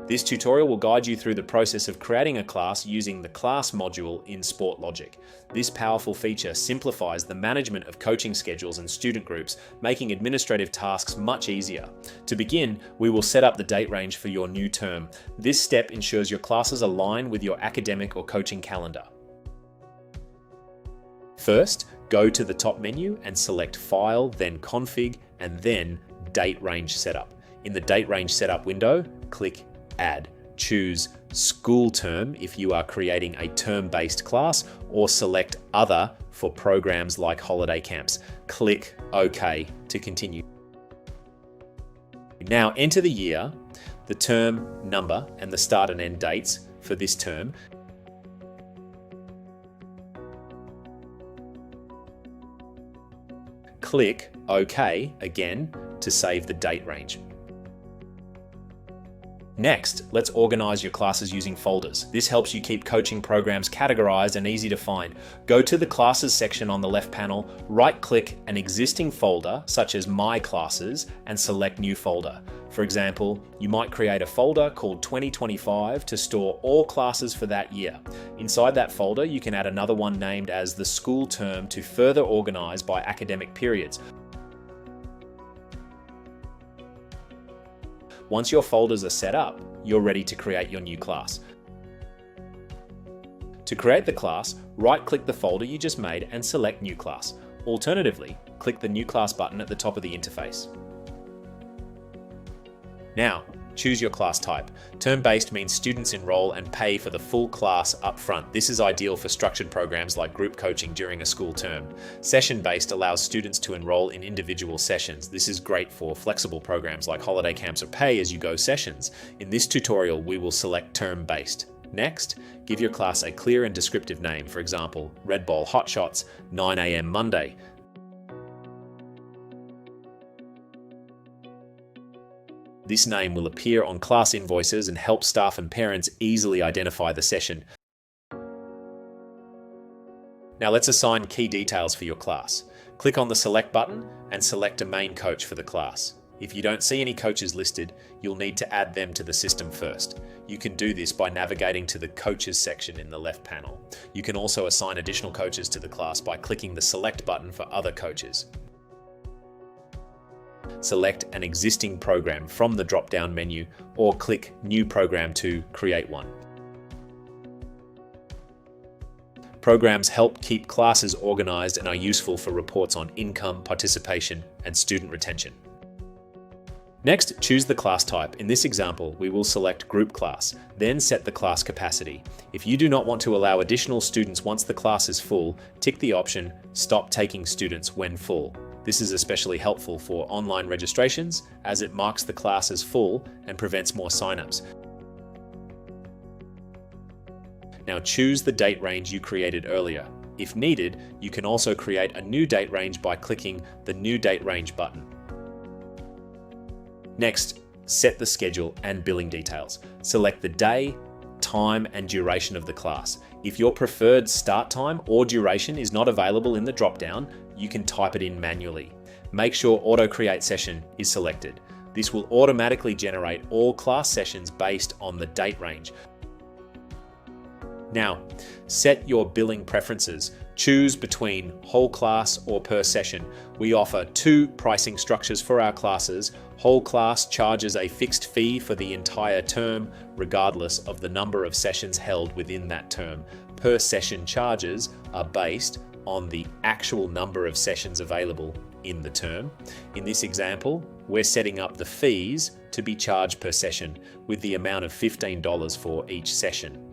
This tutorial will guide you through the process of creating a class using the class module in SportLogic. This powerful feature simplifies the management of coaching schedules and student groups, making administrative tasks much easier. To begin, we will set up the date range for your new term. This step ensures your classes align with your academic or coaching calendar. First, go to the top menu and select File, then Config, and then Date Range Setup. In the Date Range Setup window, click Add. Choose School Term if you are creating a term-based class, or select Other for programs like holiday camps. Click OK to continue. Now enter the year, the term number, and the start and end dates for this term. Click OK again to save the date range. Next, let's organize your classes using folders. This helps you keep coaching programs categorized and easy to find. Go to the Classes section on the left panel, right-click an existing folder, such as My Classes, and select New Folder. For example, you might create a folder called 2025 to store all classes for that year. Inside that folder, you can add another one named as the School Term to further organize by academic periods. Once your folders are set up, you're ready to create your new class. To create the class, right-click the folder you just made and select New Class. Alternatively, click the New Class button at the top of the interface. Now, choose your class type. Term-based means students enroll and pay for the full class up front. This is ideal for structured programs like group coaching during a school term. Session-based allows students to enroll in individual sessions. This is great for flexible programs like holiday camps or pay-as-you-go sessions. In this tutorial, we will select term-based. Next, give your class a clear and descriptive name. For example, Red Ball Hot Shots, 9 a.m. Monday. This name will appear on class invoices and help staff and parents easily identify the session. Now let's assign key details for your class. Click on the Select button and select a main coach for the class. If you don't see any coaches listed, you'll need to add them to the system first. You can do this by navigating to the Coaches section in the left panel. You can also assign additional coaches to the class by clicking the Select button for other coaches. Select an existing program from the drop-down menu or click New Program to create one. Programs help keep classes organized and are useful for reports on income, participation, and student retention. Next, choose the class type. In this example, we will select Group Class, then set the class capacity. If you do not want to allow additional students once the class is full, tick the option Stop Taking Students When Full. This is especially helpful for online registrations as it marks the class as full and prevents more signups. Now choose the date range you created earlier. If needed, you can also create a new date range by clicking the New Date Range button. Next, set the schedule and billing details. Select the day, time, and duration of the class. If your preferred start time or duration is not available in the drop-down, you can type it in manually. Make sure Auto Create Session is selected. This will automatically generate all class sessions based on the date range. Now, set your billing preferences. Choose between whole class or per session. We offer two pricing structures for our classes. Whole class charges a fixed fee for the entire term, regardless of the number of sessions held within that term. Per session charges are based on the actual number of sessions available in the term. In this example, we're setting up the fees to be charged per session with the amount of $15 for each session.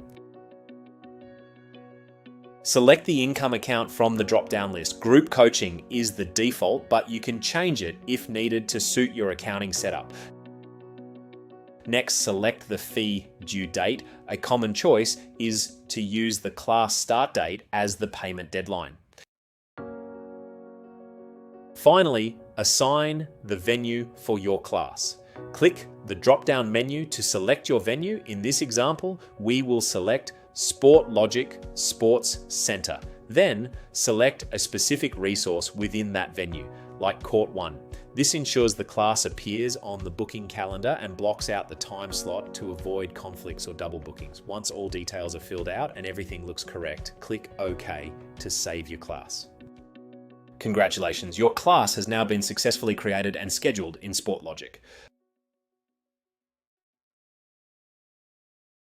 Select the income account from the drop-down list. Group coaching is the default, but you can change it if needed to suit your accounting setup. Next, select the fee due date. A common choice is to use the class start date as the payment deadline. Finally, assign the venue for your class. Click the drop-down menu to select your venue. In this example, we will select SportLogic Sports Center. Then select a specific resource within that venue, like Court 1. This ensures the class appears on the booking calendar and blocks out the time slot to avoid conflicts or double bookings. Once all details are filled out and everything looks correct, click OK to save your class. Congratulations, your class has now been successfully created and scheduled in SportLogic.